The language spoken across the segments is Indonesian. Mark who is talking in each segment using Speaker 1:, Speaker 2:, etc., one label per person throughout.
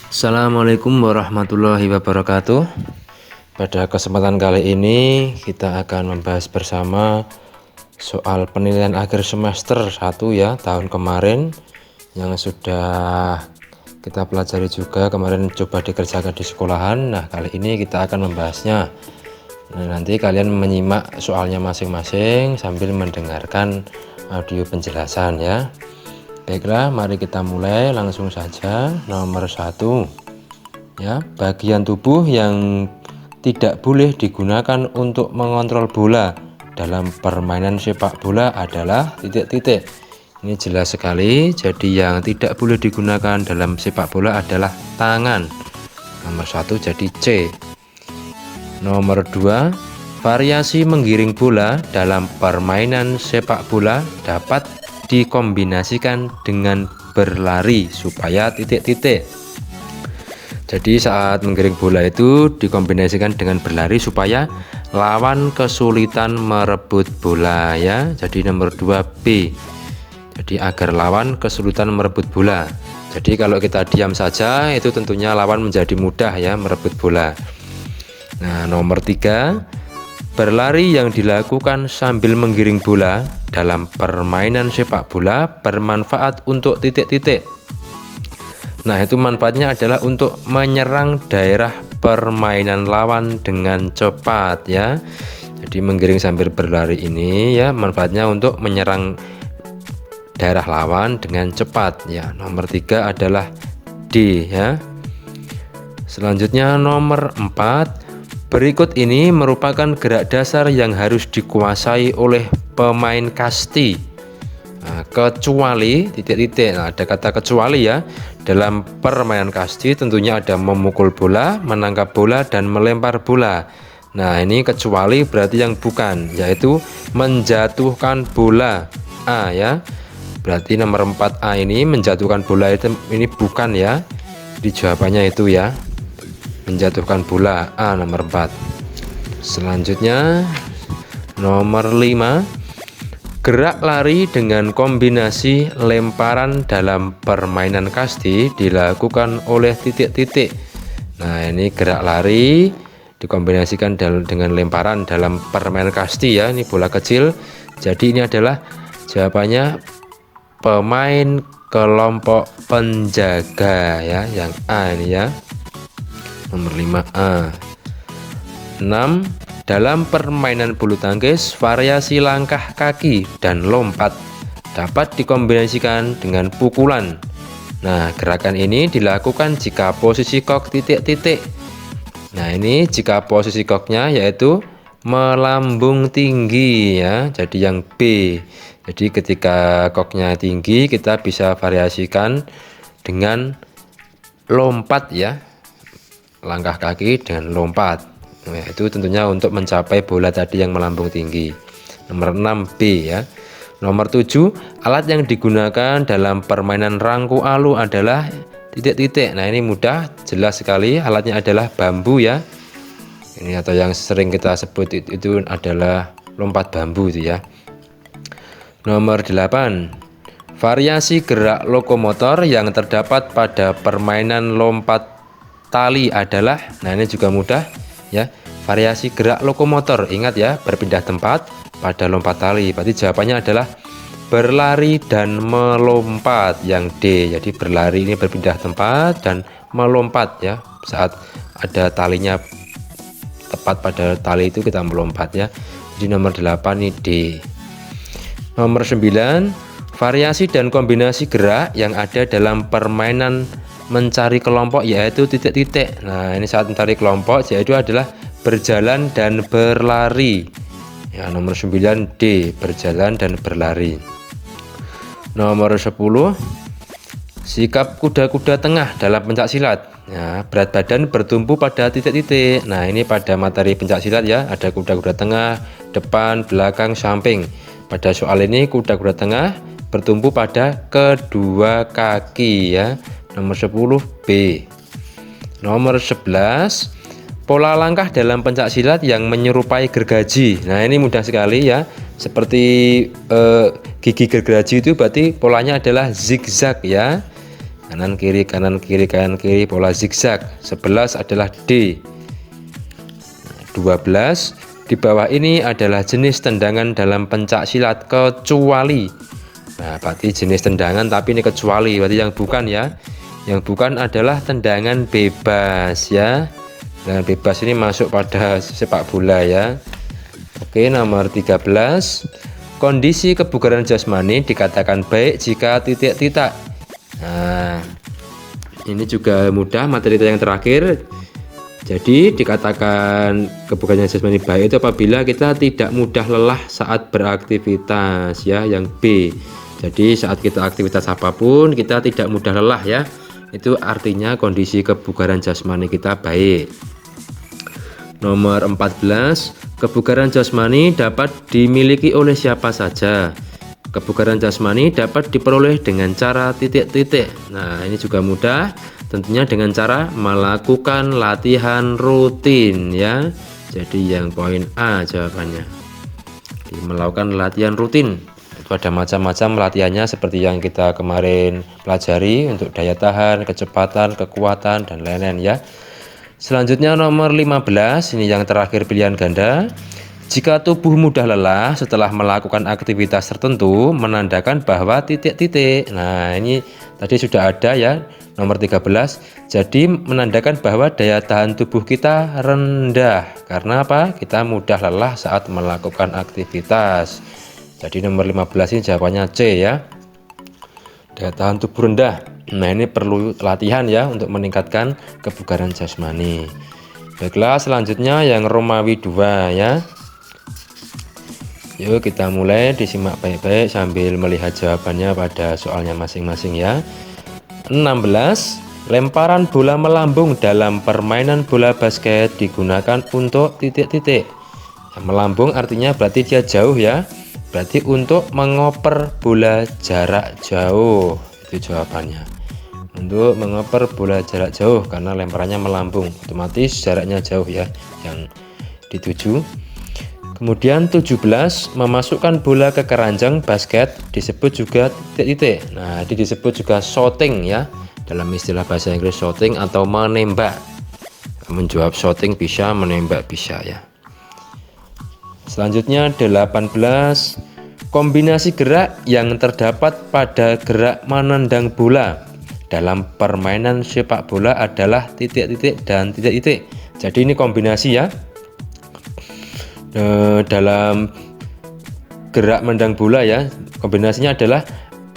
Speaker 1: Assalamualaikum warahmatullahi wabarakatuh. Pada kesempatan kali ini kita akan membahas bersama soal penilaian akhir semester 1 ya, tahun kemarin yang sudah kita pelajari juga kemarin, coba dikerjakan di sekolahan. Nah, kali ini kita akan membahasnya. Nah, nanti kalian menyimak soalnya masing-masing sambil mendengarkan audio penjelasan ya. Baiklah, mari kita mulai langsung saja. Nomor 1 ya, bagian tubuh yang tidak boleh digunakan untuk mengontrol bola dalam permainan sepak bola adalah titik-titik. Ini jelas sekali. Jadi yang tidak boleh digunakan dalam sepak bola adalah tangan. Nomor 1 jadi C. Nomor 2, variasi menggiring bola dalam permainan sepak bola dapat dikombinasikan dengan berlari supaya titik-titik. Jadi saat menggiring bola itu dikombinasikan dengan berlari supaya lawan kesulitan merebut bola ya. Jadi nomor 2B. Jadi agar lawan kesulitan merebut bola. Jadi kalau kita diam saja itu tentunya lawan menjadi mudah ya merebut bola. Nah, nomor 3, berlari yang dilakukan sambil menggiring bola dalam permainan sepak bola bermanfaat untuk titik-titik. Nah, itu manfaatnya adalah untuk menyerang daerah permainan lawan dengan cepat ya. Jadi menggiring sambil berlari ini ya manfaatnya untuk menyerang daerah lawan dengan cepat ya. Nomor 3 adalah D ya. Selanjutnya nomor 4, berikut ini merupakan gerak dasar yang harus dikuasai oleh pemain kasti. Nah, kecuali titik-titik. Nah, ada kata kecuali ya. Dalam permainan kasti tentunya ada memukul bola, menangkap bola, dan melempar bola. Nah, ini kecuali berarti yang bukan, yaitu menjatuhkan bola. A ya. Berarti nomor 4A ini menjatuhkan bola itu ini bukan ya. Di jawabannya itu ya. Menjatuhkan bola, A nomor 4. Selanjutnya nomor 5, gerak lari dengan kombinasi lemparan dalam permainan kasti dilakukan oleh titik-titik. Nah, ini gerak lari dikombinasikan dengan lemparan dalam permainan kasti ya. Ini bola kecil. Jadi ini adalah jawabannya pemain kelompok penjaga ya, yang A ini ya. Nomor 5A. 6, dalam permainan bulu tangkis, variasi langkah kaki dan lompat dapat dikombinasikan dengan pukulan. Nah, gerakan ini dilakukan jika posisi kok titik-titik. Nah, ini jika posisi koknya yaitu melambung tinggi ya. Jadi yang B. Jadi ketika koknya tinggi kita bisa variasikan dengan lompat ya. Langkah kaki dan lompat. Nah, itu tentunya untuk mencapai bola tadi yang melambung tinggi. Nomor 6B ya. Nomor 7, alat yang digunakan dalam permainan rangku alu adalah titik-titik. Nah, ini mudah, jelas sekali, alatnya adalah bambu ya. Ini atau yang sering kita sebut itu adalah lompat bambu itu ya. Nomor 8, variasi gerak lokomotor yang terdapat pada permainan lompat tali adalah, nah ini juga mudah ya, variasi gerak lokomotor. Ingat ya, berpindah tempat pada lompat tali. Berarti jawabannya adalah berlari dan melompat, yang D. Jadi berlari ini berpindah tempat dan melompat ya, saat ada talinya tepat pada tali itu kita melompat ya. Jadi nomor 8 ini D. Nomor 9, variasi dan kombinasi gerak yang ada dalam permainan mencari kelompok yaitu titik-titik. Nah, ini saat mencari kelompok yaitu adalah berjalan dan berlari. Ya, nomor 9D, berjalan dan berlari. Nomor 10, sikap kuda-kuda tengah dalam pencak silat. Nah, berat badan bertumpu pada titik-titik. Nah, ini pada materi pencak silat ya, ada kuda-kuda tengah, depan, belakang, samping. Pada soal ini kuda-kuda tengah bertumpu pada kedua kaki ya. Nomor 10B. Nomor 11, pola langkah dalam pencak silat yang menyerupai gergaji. Nah, ini mudah sekali ya. Seperti gigi gergaji itu berarti polanya adalah zigzag ya. kanan kiri kanan kiri kanan kiri, pola zigzag. 11 adalah D. 12 di bawah ini adalah jenis tendangan dalam pencak silat kecuali. Nah, berarti jenis tendangan tapi ini kecuali, berarti yang bukan ya. Yang bukan adalah tendangan bebas ya. Tendangan bebas ini masuk pada sepak bola ya. Oke, nomor 13. Kondisi kebugaran jasmani dikatakan baik jika titik-titik. Nah, ini juga mudah, materi kita yang terakhir. Jadi dikatakan kebugaran jasmani baik itu apabila kita tidak mudah lelah saat beraktivitas ya, yang B. Jadi saat kita aktivitas apapun kita tidak mudah lelah ya. Itu artinya kondisi kebugaran jasmani kita baik. Nomor 14, kebugaran jasmani dapat dimiliki oleh siapa saja. Kebugaran jasmani dapat diperoleh dengan cara titik-titik. Nah, ini juga mudah, tentunya dengan cara melakukan latihan rutin ya. Jadi yang poin A jawabannya. Melakukan latihan rutin. Itu ada macam-macam latihannya seperti yang kita kemarin pelajari untuk daya tahan, kecepatan, kekuatan dan lain-lain ya. Selanjutnya nomor 15, ini yang terakhir pilihan ganda. Jika tubuh mudah lelah setelah melakukan aktivitas tertentu menandakan bahwa titik-titik. Nah, ini tadi sudah ada ya, nomor 13. Jadi menandakan bahwa daya tahan tubuh kita rendah. Karena apa? Kita mudah lelah saat melakukan aktivitas. Jadi nomor 15 ini jawabannya C ya. Daya tahan tubuh rendah. Nah, ini perlu latihan ya untuk meningkatkan kebugaran jasmani. Baiklah, selanjutnya yang Romawi 2 ya. Yuk kita mulai, disimak baik-baik sambil melihat jawabannya pada soalnya masing-masing ya. 16. Lemparan bola melambung dalam permainan bola basket digunakan untuk titik-titik. Melambung artinya berarti dia jauh ya. Berarti untuk mengoper bola jarak jauh. Itu jawabannya. Untuk mengoper bola jarak jauh karena lemparannya melambung, otomatis jaraknya jauh ya yang dituju. Kemudian 17, memasukkan bola ke keranjang basket disebut juga titik-titik. Nah, ini disebut juga shooting ya, dalam istilah bahasa Inggris shooting atau menembak. Menjawab shooting bisa, menembak bisa ya. Selanjutnya 18, kombinasi gerak yang terdapat pada gerak menendang bola dalam permainan sepak bola adalah titik-titik dan titik-titik. Jadi ini kombinasi ya. Dalam gerak menendang bola ya, kombinasinya adalah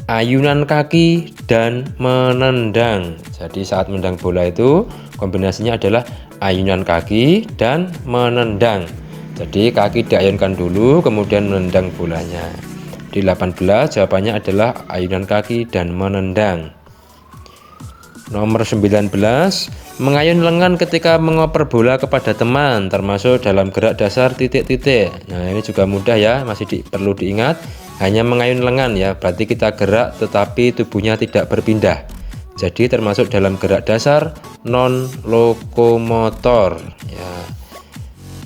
Speaker 1: ayunan kaki dan menendang. Jadi saat menendang bola itu kombinasinya adalah ayunan kaki dan menendang. Jadi kaki diayunkan dulu kemudian menendang bolanya. Di 18 jawabannya adalah ayunan kaki dan menendang. Nomor 19, mengayun lengan ketika mengoper bola kepada teman termasuk dalam gerak dasar titik-titik. Nah, ini juga mudah ya, masih perlu diingat, hanya mengayun lengan ya, berarti kita gerak tetapi tubuhnya tidak berpindah. Jadi termasuk dalam gerak dasar non lokomotor ya.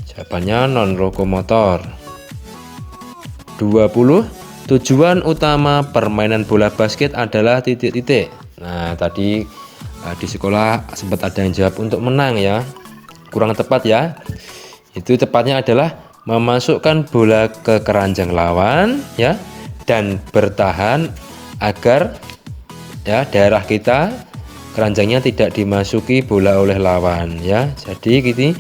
Speaker 1: Jawabannya non lokomotor. 20, tujuan utama permainan bola basket adalah titik-titik. Nah, tadi di sekolah sempat ada yang jawab untuk menang ya, kurang tepat ya. Itu tepatnya adalah memasukkan bola ke keranjang lawan ya, dan bertahan agar ya daerah kita keranjangnya tidak dimasuki bola oleh lawan ya. Jadi gini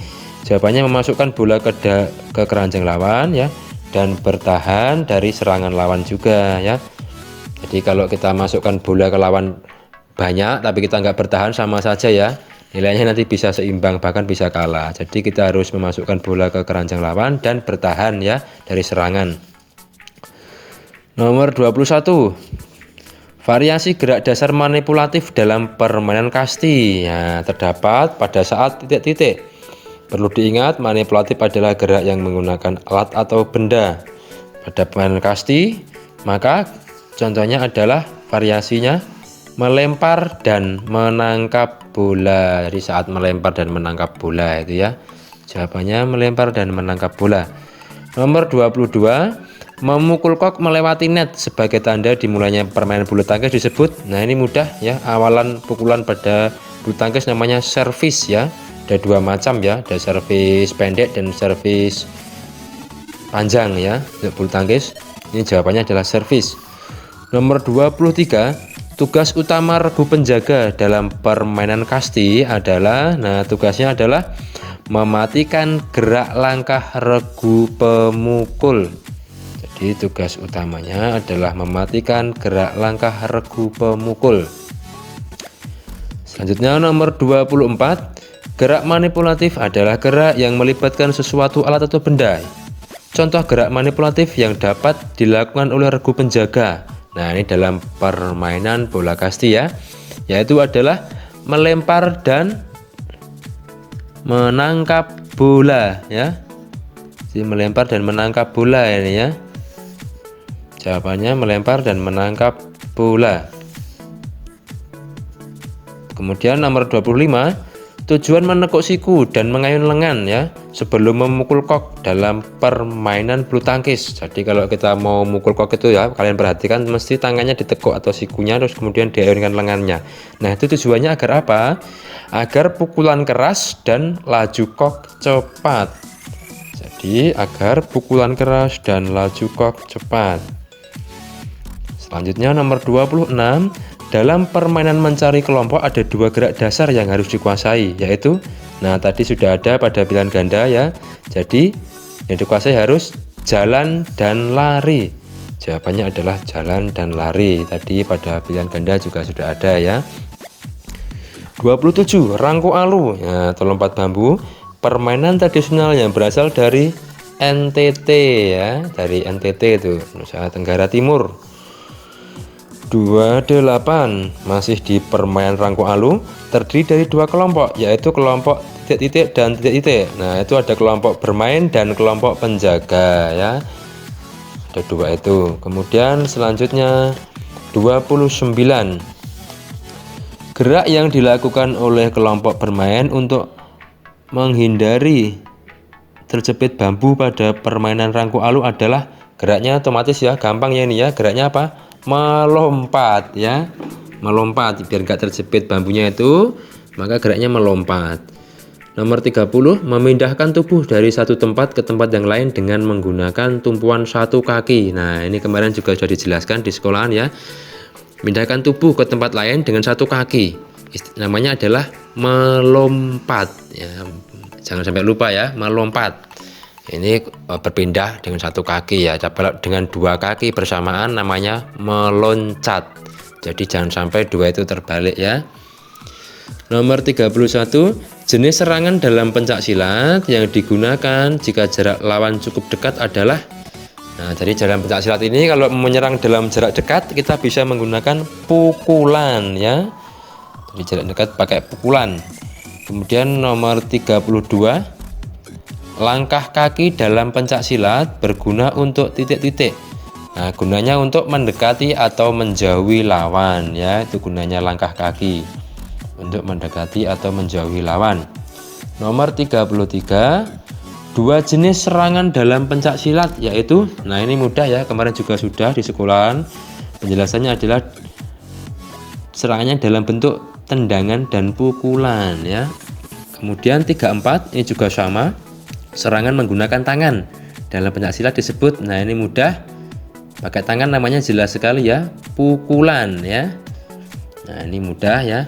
Speaker 1: jawabannya, memasukkan bola ke keranjang lawan ya, dan bertahan dari serangan lawan juga ya. Jadi kalau kita masukkan bola ke lawan banyak tapi kita nggak bertahan, sama saja ya, nilainya nanti bisa seimbang bahkan bisa kalah. Jadi kita harus memasukkan bola ke keranjang lawan dan bertahan ya dari serangan. Nomor 21, variasi gerak dasar manipulatif dalam permainan kasti ya, terdapat pada saat titik-titik. Perlu diingat, manipulatif adalah gerak yang menggunakan alat atau benda. Pada permainan kasti maka contohnya adalah variasinya melempar dan menangkap bola. Jadi saat melempar dan menangkap bola itu ya, jawabannya melempar dan menangkap bola. Nomor 22, Memukul kok melewati net sebagai tanda dimulainya permainan bulu tangkis disebut, nah ini mudah ya, awalan pukulan pada bulu tangkis namanya servis ya. Ada dua macam ya, ada servis pendek dan servis panjang ya untuk bulu tangkis. Ini jawabannya adalah servis. Nomor 23, tugas utama regu penjaga dalam permainan kasti adalah, nah tugasnya adalah mematikan gerak langkah regu pemukul. Jadi tugas utamanya adalah mematikan gerak langkah regu pemukul. Selanjutnya nomor 24, gerak manipulatif adalah gerak yang melibatkan sesuatu alat atau benda. Contoh gerak manipulatif yang dapat dilakukan oleh regu penjaga. Nah, ini dalam permainan bola kasti ya, yaitu adalah melempar dan menangkap bola ya. Jadi melempar dan menangkap bola ini ya. Jawabannya melempar dan menangkap bola. Kemudian nomor 25, tujuan menekuk siku dan mengayun lengan ya sebelum memukul kok dalam permainan bulu tangkis. Jadi kalau kita mau mukul kok itu ya, kalian perhatikan mesti tangannya ditekuk atau sikunya, terus kemudian diayunkan lengannya. Nah, itu tujuannya agar apa? Agar pukulan keras dan laju kok cepat. Jadi agar pukulan keras dan laju kok cepat. Selanjutnya nomor 26, dalam permainan mencari kelompok ada dua gerak dasar yang harus dikuasai, yaitu, nah tadi sudah ada pada pilihan ganda ya, jadi yang dikuasai harus jalan dan lari. Jawabannya adalah jalan dan lari, tadi pada pilihan ganda juga sudah ada ya. 27, rangku alu ya, atau lompat bambu, permainan tradisional yang berasal dari NTT ya, dari NTT itu, Nusa Tenggara Timur. 28, masih di permainan rangku alu, terdiri dari dua kelompok, yaitu kelompok titik-titik dan titik-titik. Nah, itu ada kelompok bermain dan kelompok penjaga ya. Ada dua itu. Kemudian selanjutnya 29, gerak yang dilakukan oleh kelompok bermain untuk menghindari terjepit bambu pada permainan rangku alu adalah geraknya otomatis ya, gampang ya ini ya, geraknya apa? Melompat ya, melompat biar nggak terjepit bambunya itu, maka geraknya melompat. Nomor 30, memindahkan tubuh dari satu tempat ke tempat yang lain dengan menggunakan tumpuan satu kaki. Nah, ini kemarin juga sudah dijelaskan di sekolahan ya, pindahkan tubuh ke tempat lain dengan satu kaki, namanya adalah melompat ya, jangan sampai lupa ya, melompat. Ini berpindah dengan satu kaki ya, coba dengan dua kaki bersamaan namanya meloncat. Jadi jangan sampai dua itu terbalik ya. Nomor 31, jenis serangan dalam pencak silat yang digunakan jika jarak lawan cukup dekat adalah, nah jadi dalam pencak silat ini kalau menyerang dalam jarak dekat kita bisa menggunakan pukulan ya. Jadi jarak dekat pakai pukulan. Kemudian nomor 32, langkah kaki dalam pencak silat berguna untuk titik-titik. Nah, gunanya untuk mendekati atau menjauhi lawan ya, itu gunanya langkah kaki untuk mendekati atau menjauhi lawan. Nomor 33, dua jenis serangan dalam pencak silat yaitu, nah ini mudah ya, kemarin juga sudah di sekolahan. Penjelasannya adalah serangannya dalam bentuk tendangan dan pukulan ya. Kemudian 34, ini juga sama, serangan menggunakan tangan dalam pencak silat disebut, nah ini mudah, pakai tangan namanya jelas sekali ya, pukulan ya. Nah ini mudah ya.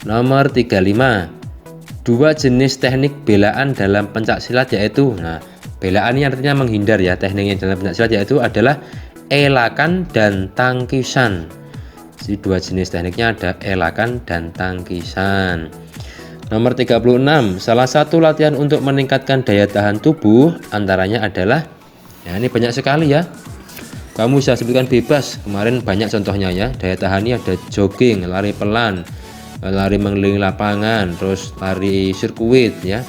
Speaker 1: Nomor 35, dua jenis teknik belaan dalam pencak silat yaitu, nah belaan ini artinya menghindar ya, tekniknya dalam pencak silat yaitu adalah elakan dan tangkisan. Jadi dua jenis tekniknya ada elakan dan tangkisan. Nomor 36, salah satu latihan untuk meningkatkan daya tahan tubuh antaranya adalah, ya ini banyak sekali ya, kamu bisa sebutkan bebas, kemarin banyak contohnya ya. Daya tahannya ada jogging, lari pelan, lari mengelilingi lapangan, terus lari sirkuit ya,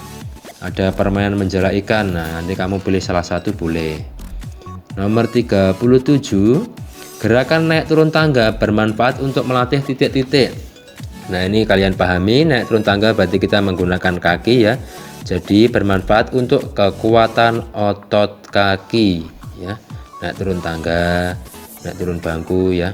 Speaker 1: ada permainan menjala ikan. Nah nanti kamu pilih salah satu boleh. Nomor 37, gerakan naik turun tangga bermanfaat untuk melatih titik-titik. Nah ini kalian pahami, naik turun tangga berarti kita menggunakan kaki ya, jadi bermanfaat untuk kekuatan otot kaki ya, naik turun tangga, naik turun bangku ya.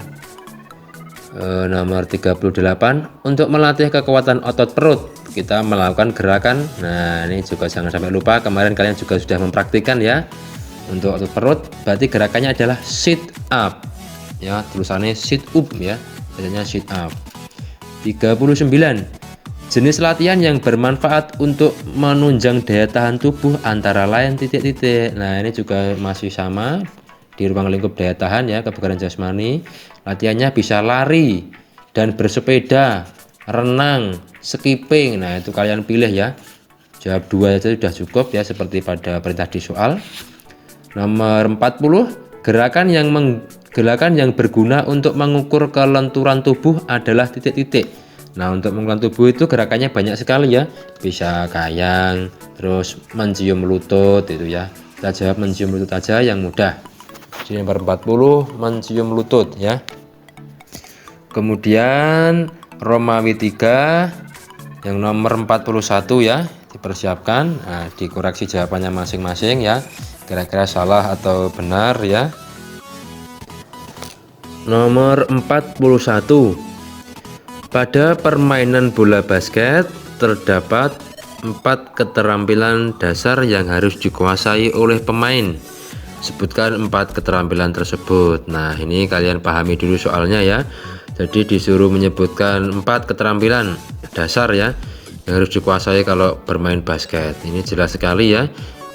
Speaker 1: Nomor 38, untuk melatih kekuatan otot perut kita melakukan gerakan. Nah, ini juga jangan sampai lupa, kemarin kalian juga sudah mempraktikkan ya. Untuk otot perut berarti gerakannya adalah sit up ya, tulisannya sit up ya, bacanya sit up. 39, jenis latihan yang bermanfaat untuk menunjang daya tahan tubuh antara lain titik-titik. Nah, ini juga masih sama di ruang lingkup daya tahan ya, kebugaran jasmani. Latihannya bisa lari dan bersepeda, renang, skipping. Nah, itu kalian pilih ya. Jawab 2 saja sudah cukup ya, seperti pada perintah di soal. Nomor 40, gerakan yang berguna untuk mengukur kelenturan tubuh adalah titik-titik. Nah, untuk mengukur tubuh itu gerakannya banyak sekali ya. Bisa kayang, terus mencium lutut itu ya. Kita jawab mencium lutut aja yang mudah. Di nomor 40 mencium lutut ya. Kemudian Romawi 3 yang nomor 41 ya, dipersiapkan. Nah, dikoreksi jawabannya masing-masing ya, kira-kira salah atau benar ya. Nomor 41, pada permainan bola basket terdapat 4 keterampilan dasar yang harus dikuasai oleh pemain. Sebutkan 4 keterampilan tersebut. Nah, ini kalian pahami dulu soalnya ya. Jadi disuruh menyebutkan 4 keterampilan dasar ya yang harus dikuasai kalau bermain basket. Ini jelas sekali ya.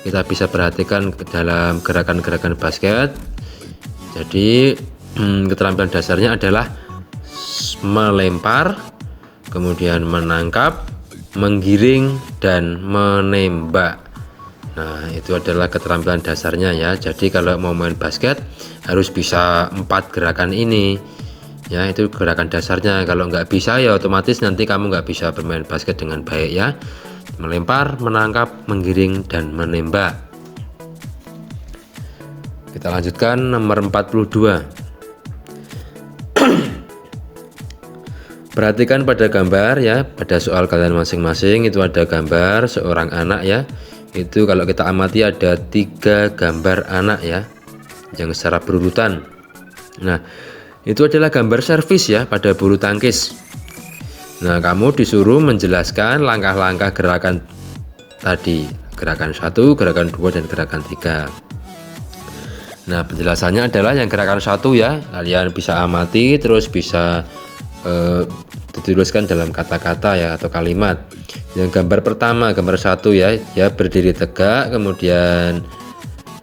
Speaker 1: Kita bisa perhatikan dalam gerakan-gerakan basket. Jadi keterampilan dasarnya adalah melempar, kemudian menangkap, menggiring, dan menembak. Nah, itu adalah keterampilan dasarnya ya. Jadi kalau mau main basket harus bisa 4 gerakan ini ya, itu gerakan dasarnya. Kalau nggak bisa ya otomatis nanti kamu nggak bisa bermain basket dengan baik ya. Melempar, menangkap, menggiring, dan menembak. Kita lanjutkan nomor 42. Perhatikan pada gambar ya, pada soal kalian masing-masing itu ada gambar seorang anak ya. Itu kalau kita amati ada 3 gambar anak ya, yang secara berurutan. Nah, itu adalah gambar servis ya pada bulu tangkis. Nah, kamu disuruh menjelaskan langkah-langkah gerakan tadi, gerakan 1, gerakan 2, dan gerakan 3. Nah, penjelasannya adalah yang gerakan 1 ya, kalian bisa amati terus bisa dituliskan dalam kata-kata ya atau kalimat. Yang gambar pertama, gambar 1 ya, berdiri tegak, kemudian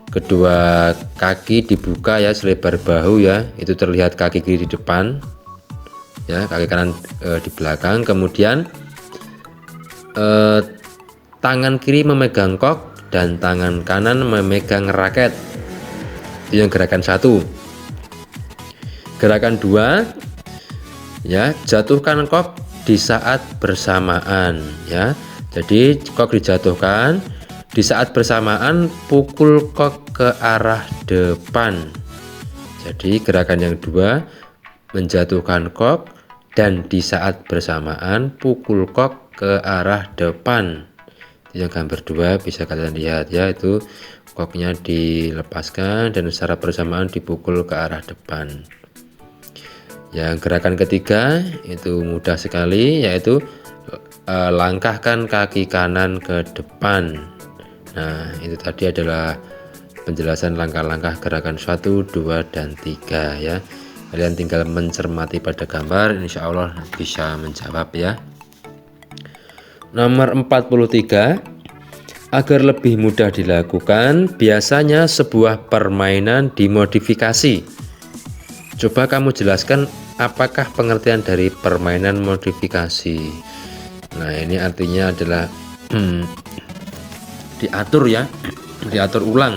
Speaker 1: kedua kaki dibuka ya selebar bahu ya, itu terlihat kaki kiri di depan ya, kaki kanan di belakang, kemudian tangan kiri memegang kok dan tangan kanan memegang raket. Itu yang gerakan 1. Gerakan 2 ya, jatuhkan kok di saat bersamaan ya. Jadi kok dijatuhkan, di saat bersamaan pukul kok ke arah depan. Jadi gerakan yang 2, menjatuhkan kok dan di saat bersamaan pukul kok ke arah depan. Itu yang gambar 2 bisa kalian lihat ya, itu koknya dilepaskan dan secara bersamaan dipukul ke arah depan. Yang gerakan ketiga itu mudah sekali, yaitu langkahkan kaki kanan ke depan. Nah, itu tadi adalah penjelasan langkah-langkah gerakan 1, 2, dan 3 ya. Kalian tinggal mencermati pada gambar, insya Allah bisa menjawab ya. Nomor 43, agar lebih mudah dilakukan, biasanya sebuah permainan dimodifikasi. Coba kamu jelaskan apakah pengertian dari permainan modifikasi. Nah, ini artinya adalah diatur ya, diatur ulang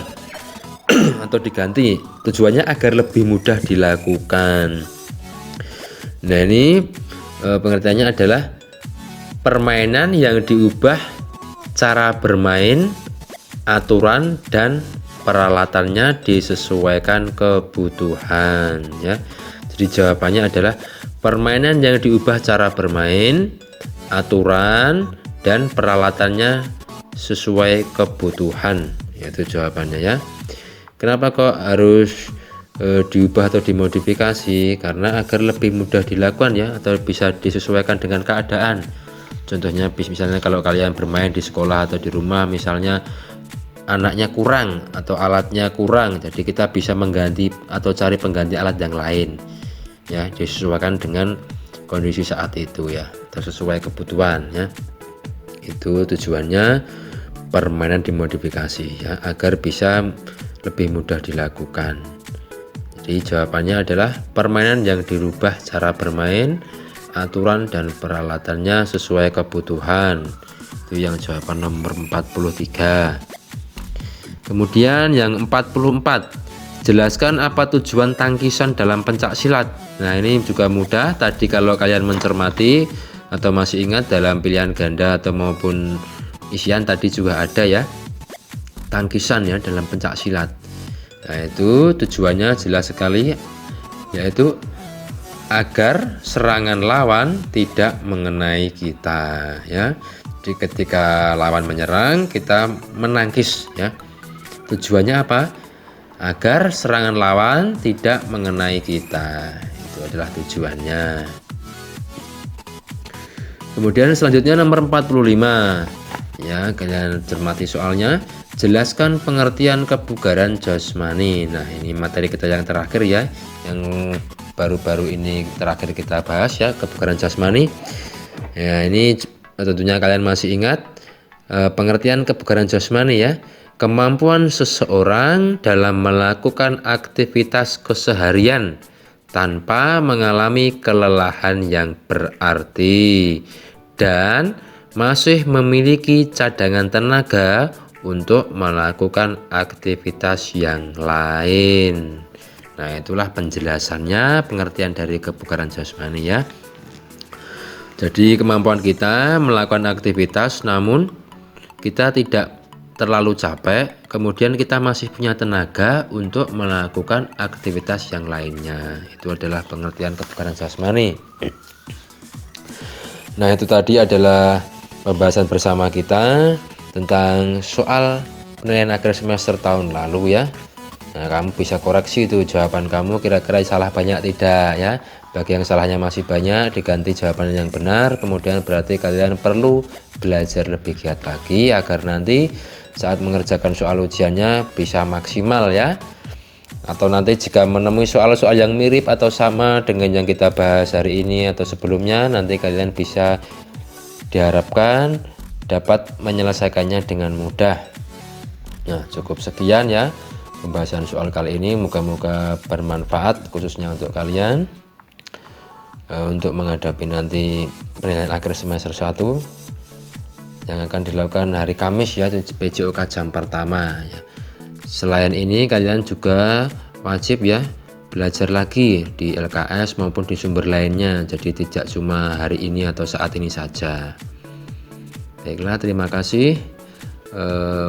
Speaker 1: atau diganti. Tujuannya agar lebih mudah dilakukan. Nah, ini pengertiannya adalah permainan yang diubah cara bermain, aturan, dan peralatannya disesuaikan kebutuhan ya. Jadi jawabannya adalah permainan yang diubah cara bermain, aturan, dan peralatannya sesuai kebutuhan. Itu jawabannya ya. Kenapa kok harus diubah atau dimodifikasi? Karena agar lebih mudah dilakukan ya, atau bisa disesuaikan dengan keadaan. Contohnya misalnya kalau kalian bermain di sekolah atau di rumah, misalnya anaknya kurang atau alatnya kurang, jadi kita bisa mengganti atau cari pengganti alat yang lain ya, disesuaikan dengan kondisi saat itu ya, sesuai kebutuhan ya. Itu tujuannya permainan dimodifikasi ya, agar bisa lebih mudah dilakukan. Jadi jawabannya adalah permainan yang dirubah cara bermain, aturan dan peralatannya sesuai kebutuhan. Itu yang jawaban nomor 43. Kemudian yang 44, jelaskan apa tujuan tangkisan dalam pencak silat. Nah, ini juga mudah. Tadi kalau kalian mencermati atau masih ingat dalam pilihan ganda atau maupun isian tadi juga ada ya, tangkisan ya dalam pencak silat. Nah, itu tujuannya jelas sekali, yaitu agar serangan lawan tidak mengenai kita ya. Jadi ketika lawan menyerang, kita menangkis ya. Tujuannya apa? Agar serangan lawan tidak mengenai kita. Itu adalah tujuannya. Kemudian selanjutnya nomor 45. Ya, kalian cermati soalnya. Jelaskan pengertian kebugaran jasmani. Nah, ini materi kita yang terakhir ya, yang baru-baru ini terakhir kita bahas ya, kebugaran jasmani. Ya, ini tentunya kalian masih ingat pengertian kebugaran jasmani ya. Kemampuan seseorang dalam melakukan aktivitas keseharian tanpa mengalami kelelahan yang berarti dan masih memiliki cadangan tenaga untuk melakukan aktivitas yang lain. Nah, itulah penjelasannya, pengertian dari kebugaran jasmani ya. Jadi kemampuan kita melakukan aktivitas namun kita tidak terlalu capek, kemudian kita masih punya tenaga untuk melakukan aktivitas yang lainnya. Itu adalah pengertian kebugaran jasmani. Nah, itu tadi adalah pembahasan bersama kita tentang soal penilaian akhir semester tahun lalu ya. Nah, kamu bisa koreksi itu jawaban kamu kira-kira salah banyak tidak ya. Bagi yang salahnya masih banyak, diganti jawaban yang benar. Kemudian berarti kalian perlu belajar lebih giat lagi agar nanti saat mengerjakan soal ujiannya bisa maksimal ya. Atau nanti jika menemui soal-soal yang mirip atau sama dengan yang kita bahas hari ini atau sebelumnya, nanti kalian bisa diharapkan dapat menyelesaikannya dengan mudah. Nah, cukup sekian ya pembahasan soal kali ini. Moga-moga bermanfaat khususnya untuk kalian untuk menghadapi nanti penilaian akhir semester 1 yang akan dilakukan hari Kamis ya, PJOK jam pertama ya. Selain ini kalian juga wajib ya belajar lagi di LKS maupun di sumber lainnya, jadi tidak cuma hari ini atau saat ini saja. Baiklah, terima kasih.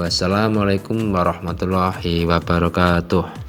Speaker 1: Wassalamualaikum warahmatullahi wabarakatuh.